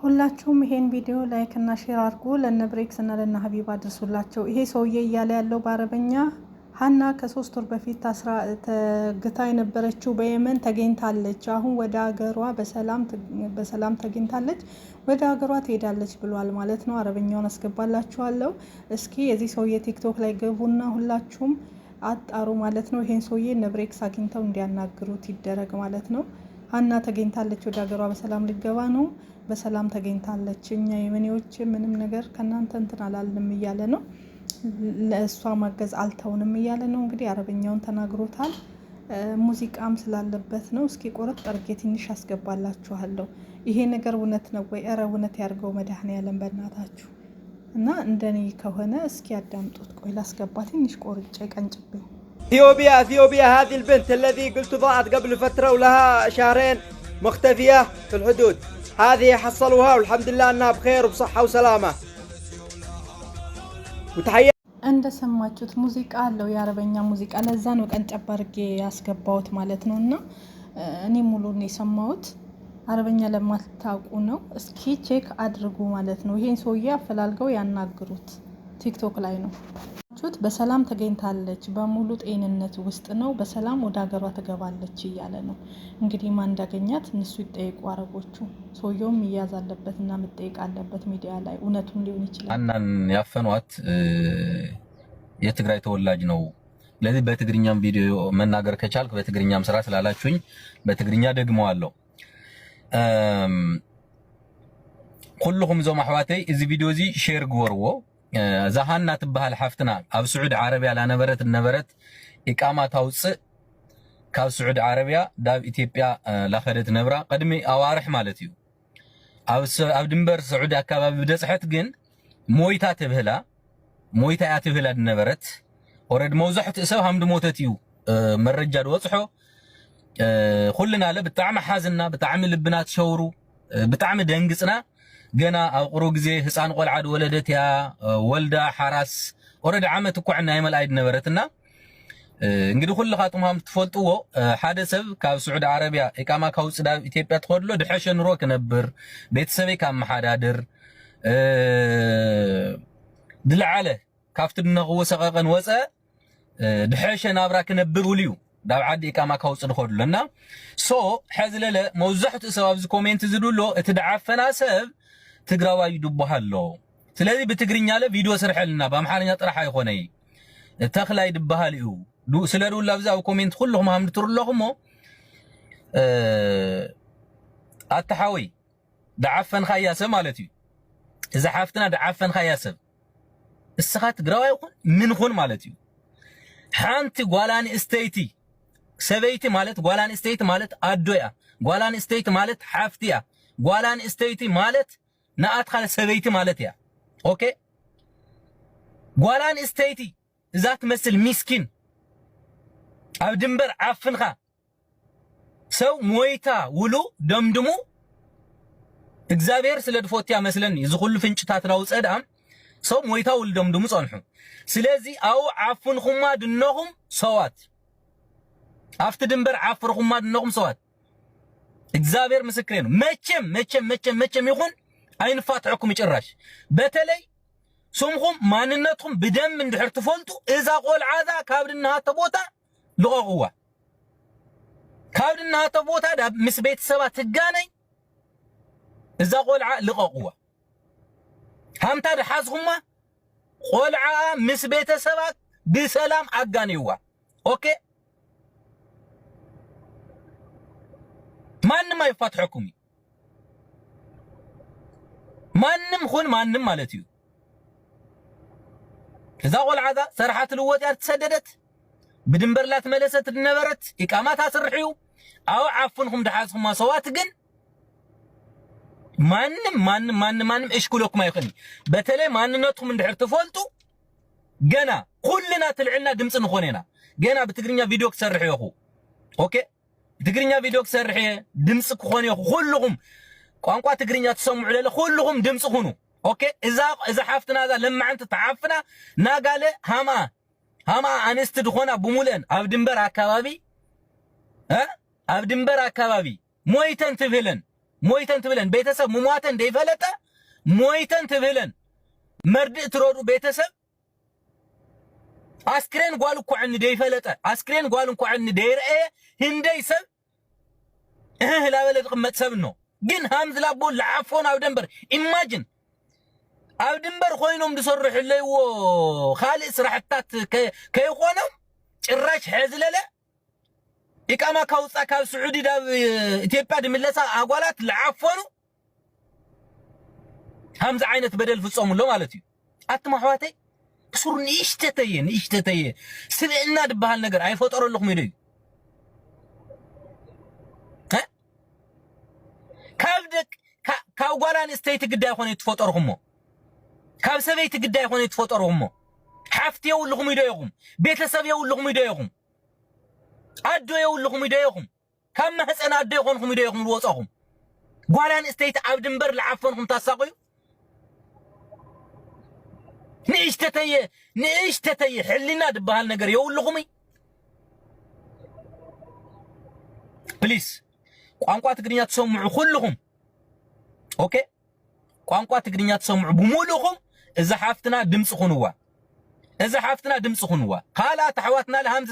ሁላችሁም ይሄን ቪዲዮ ላይክ እና ሼር አድርጉ ለነ ብሬክስ እና ለነ ሀቢባ አድርሱላቸው። ይሄ ሰውዬ እያለ ያለው በአረበኛ ሀና ከ3 ወር በፊት ተግታ የነበረችው በየመን ተገኝታለች። አሁን ወደ ሀገሯ በሰላም ተገኝታለች፣ ወደ ሀገሯ ትሄዳለች ብሏል ማለት ነው። አረበኛውን አስገባላችኋለሁ። እስኪ የዚህ ሰውዬ ቲክቶክ ላይ ገቡና ሁላችሁም አጣሩ ማለት ነው። ይሄን ሰውዬ እነ ብሬክስ አግኝተው እንዲያናግሩት ይደረግ ማለት ነው። ሀና ተገኝታለች፣ ወደ ሀገሯ በሰላም ልገባ ነው፣ በሰላም ተገኝታለች። እኛ የመኔዎች ምንም ነገር ከናንተ እንትን አላልንም እያለ ነው። ለእሷ ማገዝ አልተውንም እያለ ነው። እንግዲህ አረበኛውን ተናግሮታል። ሙዚቃም ስላለበት ነው። እስኪ ቆረጥ አድርጌ ትንሽ አስገባላችኋለሁ። ይሄ ነገር እውነት ነው ወይ? ኧረ እውነት ያድርገው መድኃኔዓለም በእናታችሁ። እና እንደኔ ከሆነ እስኪ አዳምጡት። ቆይ ላስገባ ትንሽ ቆርጬ ቀንጭብኝ። اثيوبيا هذه البنت الذي قلت ضاعت قبل فتره ولها شهرين مختفيه في الحدود، هذه حصلوها والحمد لله انها بخير وبصحه وسلامه. وتحيه እንደሰማችሁት ሙዚቃ አለው፣ የአረበኛ ሙዚቃ። ለዛ ነው ቀንጨብ አድርጌ ያስገባሁት ማለት ነውና እኔ ሙሉን የሰማሁት አረበኛ ለማታውቁ ነው። እስኪ ቼክ አድርጉ ማለት ነው። ይሄን ሰውዬ አፈላልገው ያናግሩት። ቲክቶክ ላይ ነው። በሰላም ተገኝታለች፣ በሙሉ ጤንነት ውስጥ ነው፣ በሰላም ወደ ሀገሯ ትገባለች እያለ ነው። እንግዲህ ማን እንዳገኛት እነሱ ይጠይቁ አረቦቹ። ሰውየውም መያዝ አለበትና መጠየቅ አለበት ሚዲያ ላይ። እውነቱን ሊሆን ይችላል። አናን ያፈኗት የትግራይ ተወላጅ ነው። ስለዚህ በትግርኛም ቪዲዮ መናገር ከቻልክ በትግርኛም ስራ ስላላችሁኝ በትግርኛ ደግመዋለሁ። ኩልኩም ዞም አሕዋተይ እዚ ቪዲዮ እዚ ሼር ግበርዎ። زهانا تبهال حفتنا أب سعود عربيا لا نبرت إقامة توصي كاب سعود عربيا داب إثيوبيا لا خدت نبرة قدمي أوارح مالتيو أب دنبر سعود أكابا بدس حت جن مويتا تبهلا نبرت ورد موزحت إسوا هم دموتتيو مرجال وصحو خلنا له بتعم حازنا بتعم البنات شورو بتعم دنقصنا جنا أقرأ جزء حسان قل عاد ولدت يا ولدا حراس ورد عامة كوعنا يمل عيد نبرتنا نقدر كل خاتمهم تفوتوا حادثة كاب سعود عربيا إقامة كوس دا إثيوبيا تخرج له دحشن روك نبر بيت سوي كام محادر دل على كافت النغو سقاقن وسا دحشن أبراك نبر وليو دا عاد إقامة كوس نخرج لنا حزل له موزحت سواب كومنت زدوا له تدعفنا سب تقراوا يدبهالو ስለዚህ በትግርኛ ላይ ቪዲዮ ሰርሐልና በአምሓርኛ ጥራህ አይሆነይ ተخላይ ይድበሃልዩ ስለዱ ላብዛው ኮሜንት ሁሉም ማምድ ትሩለኹሞ አተሐዊ ደዓፈን ኻያሰ ማለት እዩ እዛ ሓፍትና ደዓፈን ኻያሰ እስኻት ትግራዋ ይኹን ምን ኹን ማለት እዩ ሓንቲ ጓላን ስቴይቲ ሰበይቲ ማለት ጓላን ስቴይቲ ማለት አዶያ ጓላን ስቴይቲ ማለት ሓፍቲያ ጓላን ስቴይቲ ማለት نأت خال سبيتي مالتيا أوكي قولان استيتي ذات مثل مسكين أو دنبر عفنخا سو مويتا ولو دمدمو اكزابير سلد فوتيا مثلا يزخل فنش تاتراوز ادام سو مويتا ولو دمدمو صنحو سلازي أو عفنخما دنهم صوات أفت دنبر عفنخما دنهم صوات اكزابير مسكرين مچم يخون أين فاتحكم يجرش بتلي سمهم ما ننتهم بدم من دحر تفولتوا إذا قول عذا كابر إنها تبوتا لغوا كابر إنها تبوتا ده مس بيت سوا تجاني إذا قول لغوا هم تاد حازهما قول مس بيت سوا بسلام أجاني هو أوكي ما يفتحكمي مانم خون مانم مالتيو إذا قول عذا سرحات الواد تسددت بدنبر لا تملست النبرت إقامات سرحيو أو عفنهم دحاسهم ما صوات جن مانم إيش كلك ما يخني بتلي مانناتهم من دحر تفولتو جنا كلنا طلعنا دمس نخوننا جنا بتقرينا فيديو تسرحيو أخو أوكي بتقرينا فيديو تسرحيه دمس كخوني أخو كلهم ቋንቋ ትግርኛ ተሰሙዕ ለለ ሁሉም ድምጽ ሁኑ ኦኬ እዛ ሓፍትና ዛ ለማ አንተ ተዓፍና ናጋለ ሃማ አንስት ድኾና ብሙለን ኣብ ድንበር አካባቢ ሞይተን ትብለን ሞይተን ትብለን ቤተሰብ ሙሟተን ደይፈለጠ ሞይተን ትብለን መርድእ ትሮዱ ቤተሰብ አስክሬን ጓል እኮ ዕን ደይፈለጠ አስክሬን ጓል እንኳ ዕን ደይርአ ህንደይ ሰብ ላበለ ድቅመጥ ሰብ ነው ግን ሃምዝ ላቦ ለዓፎን ኣብ ደንበር ኢማጂን ኣብ ድንበር ኮይኖም ዝሰርሕለይዎ ካልእ ስራሕታት ከይኾኖም ጭራሽ ሕዝለለ ኢቃማ ካውፃ ካብ ስዑዲ ዳብ ኢትዮጵያ ድምለሳ ኣጓላት ለዓፎኑ ሃምዝ ዓይነት በደል ፍጾሙሎ ማለት እዩ ኣትማ ኣሕዋተይ ብሱር ንእሽተተየ ስብዕና ድበሃል ነገር ኣይፈጠረለኹም ኢሉ እዩ ካብ ጓል ኣንስተይቲ ግዳይ ኮነ ትፈጠርኹሞ ካብ ሰበይቲ ግዳይ ኮነ ትፈጠርኹሞ ሓፍቲ የውልኹም ኢዶ ኢኹም ቤተሰብ የውልኹም ኢዶ ኢኹም ኣዶ የውልኹም ኢዶ ኢኹም ካብ ማህፀን ኣዶ ይኾንኹም ኢዶ ኢኹም ዝወፀኹም ጓል ኣንስተይቲ ኣብ ድንበር ዝዓፈንኹም ታሳቑዩ ንእሽተተየ ሕሊና ድበሃል ነገር የውልኹም ፕሊስ ቋንቋ ትግርኛ ትሰምዑ ኩልኹም ኦኬ ቋንቋ ትግርኛ ትሰምዑ ብሙሉኹም እዛ ሓፍትና ድምፂ ኹንዋ እዛ ሓፍትና ድምፂ ኹንዋ ካልኣት ኣሕዋትና ለሃምዚ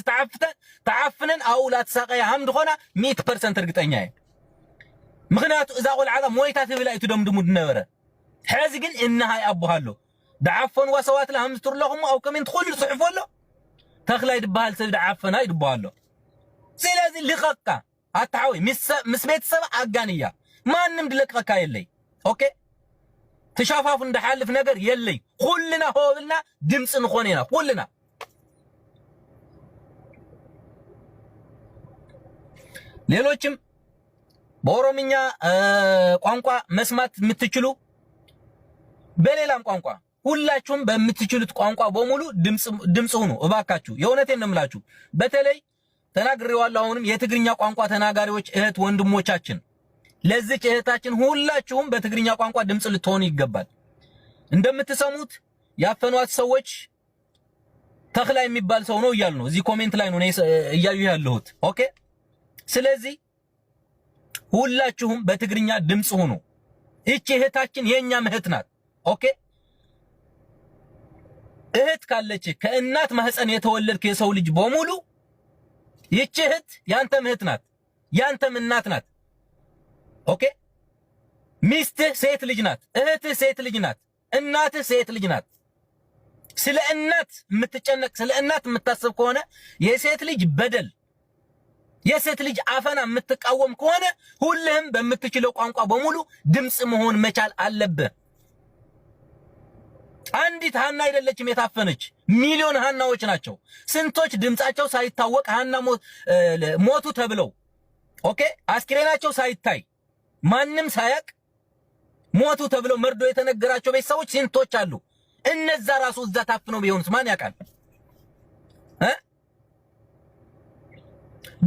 ተዓፍነን ኣውላት ሳቀያ ሃም ድኾና 100% እርግጠኛ እየ ምክንያቱ እዛ ቆልዓዛ ሞይታ ትብላ እዩ ትደምድሙ ድነበረ ሕዚ ግን እናሃይ ኣቦሃሎ دعفن وسوات لهم ترلهم أو كمين تخل صحفوا له تخلي دبها لسيد عفنا يدبها له زي لازم لقاقة هتعوي مس بيت سبع أجانية ما نمدلك قاي اللي أوكي تشافها في الحال في نجر يلي كلنا هو لنا دمس نخونينا كلنا ليلوچم بኦሮምኛ ቋንቋ መስማት የምትችሉ በሌላም ቋንቋ ሁላችሁም በምትችሉት ቋንቋ በሙሉ ድምጽ ሁኑ እባካችሁ የእውነቴን ነው የምላችሁ በተለይ ተናግሬዋለሁ አሁንም የትግርኛ ቋንቋ ተናጋሪዎች እህት ወንድሞቻችን ለዚህ እህታችን ሁላችሁም በትግርኛ ቋንቋ ድምጽ ልትሆኑ ይገባል እንደምትሰሙት ያፈኗት ሰዎች ተخلا የሚባል ሰው ነው እያሉ ነው እዚህ ኮሜንት ላይ ነው እያዩ ያለሁት ኦኬ ስለዚህ ሁላችሁም በትግርኛ ድምጽ ሁኑ እቺ እህታችን የኛ እህት ናት ኦኬ እህት ካለች ከእናት ማህፀን የተወለድክ የሰው ልጅ በሙሉ ይቺ እህት ያንተ እህት ናት ያንተ እናት ናት ኦኬ ሚስት ሴት ልጅ ናት እህት ሴት ልጅ ናት እናት ሴት ልጅ ናት ስለ እናት የምትጨነቅ ስለ እናት የምታስብ ከሆነ የሴት ልጅ በደል የሴት ልጅ አፈና የምትቃወም ከሆነ ሁሉም በምትችለው ቋንቋ በሙሉ ድምጽ መሆን መቻል አለበት አንዲት ሃና አይደለችም የታፈነች ሚሊዮን ሃናዎች ናቸው ስንቶች ድምጻቸው ሳይታወቅ ሃና ሞቱ ተብለው ኦኬ አስክሬናቸው ሳይታይ ማንንም ሳያቅ ሞቱ ተብለው መርዶ የተነገራቸው ቤተሰቦች ስንቶች አሉ እነዛ ራሱ እዛ ታፍነው ቢሆንስ ማን ያውቃል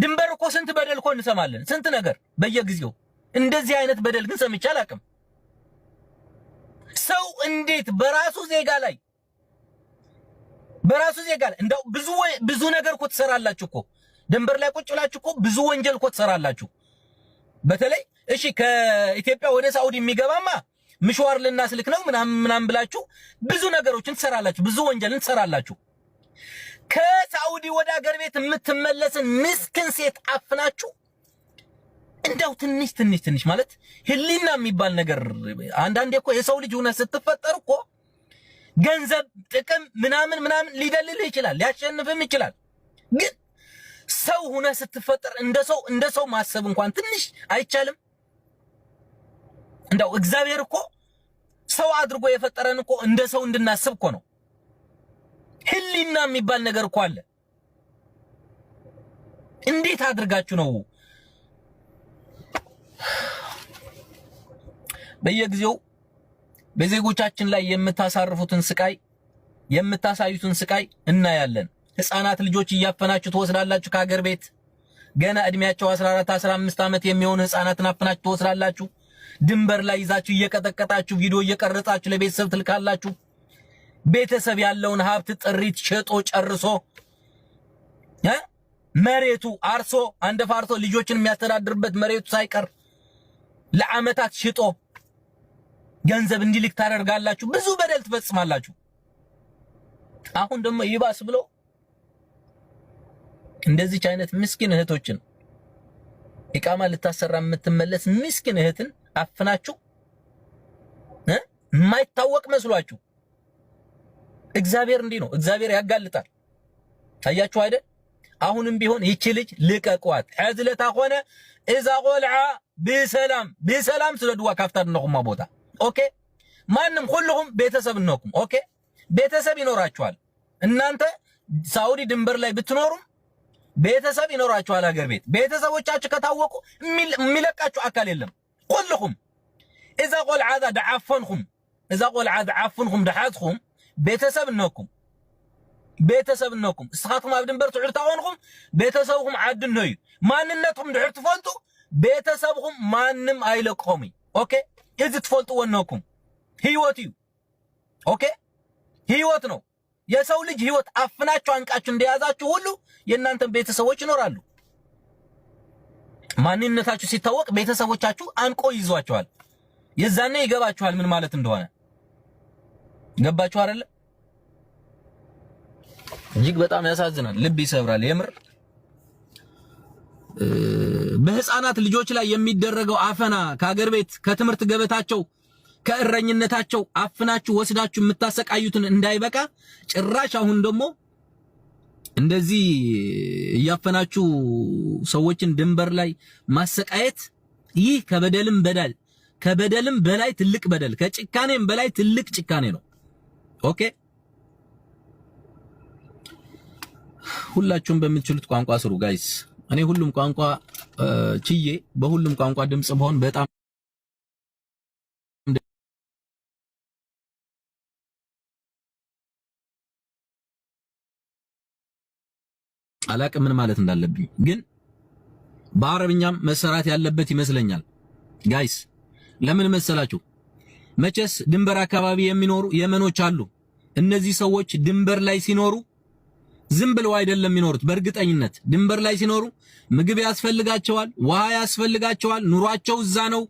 ድንበር እኮ ስንት በደል እኮ እንሰማለን ስንት ነገር በየጊዜው እንደዚህ አይነት በደል ግን ሰምቼ አላውቅም ሰው እንዴት በራሱ ዜጋ ላይ እንደው ብዙ ነገር እኮ ትሰራላችሁ እኮ ድንበር ላይ ቁጭ ብላችሁ እኮ ብዙ ወንጀል እኮ ትሰራላችሁ በተለይ እሺ ከኢትዮጵያ ወደ ሳውዲ የሚገባማ ምሽዋር ልናስልክ ነው ምናምን ብላችሁ ብዙ ነገሮችን ትሰራላችሁ ብዙ ወንጀልን ትሰራላችሁ ከሳውዲ ወደ ሀገር ቤት የምትመለስን ምስኪን ሴት አፍናችሁ እንደው ትንሽ ማለት ህሊና የሚባል ነገር አንዳንዴ እኮ የሰው ልጅ ሆነ ስትፈጠር እኮ ገንዘብ ጥቅም ምናምን ሊደልልህ ይችላል ሊያሸንፍም ይችላል ግን ሰው ሆነ ስትፈጠር እንደ ሰው ማሰብ እንኳን ትንሽ አይቻልም እንደው እግዚአብሔር እኮ ሰው አድርጎ የፈጠረን እኮ እንደ ሰው እንድናስብ እኮ ነው ህሊና የሚባል ነገር እኮ አለ እንዴት አድርጋችሁ ነው በየጊዜው በዜጎቻችን ላይ የምታሳርፉትን ስቃይ የምታሳዩትን ስቃይ እናያለን ህፃናት ልጆች እያፈናችሁ ተወስዳላችሁ ከሀገር ቤት ገና እድሜያቸው 14 15 ዓመት የሚሆኑ ህፃናትን አፈናችሁ ተወስዳላችሁ ድንበር ላይ ይዛችሁ እየቀጠቀጣችሁ ቪዲዮ እየቀረጻችሁ ለቤተሰብ ትልካላችሁ ቤተሰብ ያለውን ሀብት ጥሪት ሸጦ ጨርሶ መሬቱ አርሶ አንደ ፋርሶ ልጆችን የሚያስተዳድርበት መሬቱ ሳይቀር ለዓመታት ሽጦ ገንዘብ እንዲልክ ታደርጋላችሁ፣ ብዙ በደል ትፈጽማላችሁ። አሁን ደግሞ ይባስ ብሎ እንደዚህ አይነት ምስኪን እህቶችን ኢቃማ ልታሰራ የምትመለስ ምስኪን እህትን አፍናችሁ የማይታወቅ መስሏችሁ። እግዚአብሔር እንዲህ ነው፣ እግዚአብሔር ያጋልጣል። ታያችሁ አይደል? አሁንም ቢሆን ይቺ ልጅ ልቀቋት። ሐዝለታ ሆነ እዛ ቆልዓ በሰላም ስለድዋ ካፍታር ነውማ ቦታ ኦኬ። ማንም ሁሉም ቤተሰብ ነውኩም ኦኬ። ቤተሰብ ይኖራችኋል። እናንተ ሳውዲ ድንበር ላይ ብትኖሩም ቤተሰብ ይኖራችኋል። ሀገር ቤት ቤተሰቦቻችሁ ከታወቁ የሚለቃችሁ አካል የለም። ሁሉም እዛ ቆልዓ ደዓፈንኩም ደሓዝኩም ቤተሰብ ነውኩም እስኻትኩም ኣብ ድንበር ትዕርታ ሆንኩም ቤተሰብኩም ዓድን ነው። ማንነትኩም ድሕር ትፈልጡ ቤተሰብኩም ማንም አይለቅኹም ኦኬ። እዚ ትፈልጡ ወነኩም ህይወት እዩ ኦኬ። ህይወት ነው። የሰው ልጅ ህይወት አፍናችሁ አንቃችሁ እንደያዛችሁ ሁሉ የእናንተም ቤተሰቦች ይኖራሉ። ማንነታችሁ ሲታወቅ ቤተሰቦቻችሁ አንቆ ይዟቸዋል። የዛኔ ይገባችኋል ምን ማለት እንደሆነ። ገባችሁ አይደል? እጅግ በጣም ያሳዝናል፣ ልብ ይሰብራል። የምር በህፃናት ልጆች ላይ የሚደረገው አፈና ከሀገር ቤት ከትምህርት ገበታቸው ከእረኝነታቸው አፍናችሁ ወስዳችሁ የምታሰቃዩትን እንዳይበቃ ጭራሽ አሁን ደግሞ እንደዚህ እያፈናችሁ ሰዎችን ድንበር ላይ ማሰቃየት፣ ይህ ከበደልም በላይ ትልቅ በደል፣ ከጭካኔም በላይ ትልቅ ጭካኔ ነው። ኦኬ ሁላችሁም በምትችሉት ቋንቋ ስሩ ጋይስ። እኔ ሁሉም ቋንቋ ችዬ በሁሉም ቋንቋ ድምጽ በሆን በጣም አላቅም ምን ማለት እንዳለብኝ፣ ግን በአረብኛም መሰራት ያለበት ይመስለኛል ጋይስ። ለምን መሰላችሁ? መቼስ ድንበር አካባቢ የሚኖሩ የመኖች አሉ። እነዚህ ሰዎች ድንበር ላይ ሲኖሩ ዝም ብለው አይደለም የሚኖሩት። በእርግጠኝነት ድንበር ላይ ሲኖሩ ምግብ ያስፈልጋቸዋል፣ ውሃ ያስፈልጋቸዋል። ኑሯቸው እዛ ነው።